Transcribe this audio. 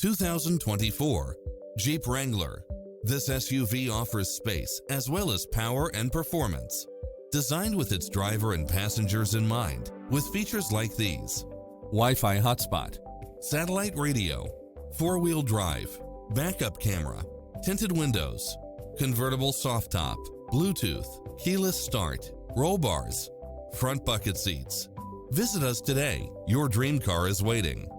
2024 Jeep Wrangler. This SUV offers space as well as power and performance. Designed with its driver and passengers in mind, with features like these: Wi-Fi hotspot, satellite radio, four-wheel drive, backup camera, tinted windows, convertible soft top, Bluetooth, keyless start, roll bars, front bucket seats. Visit us today. Your dream car is waiting.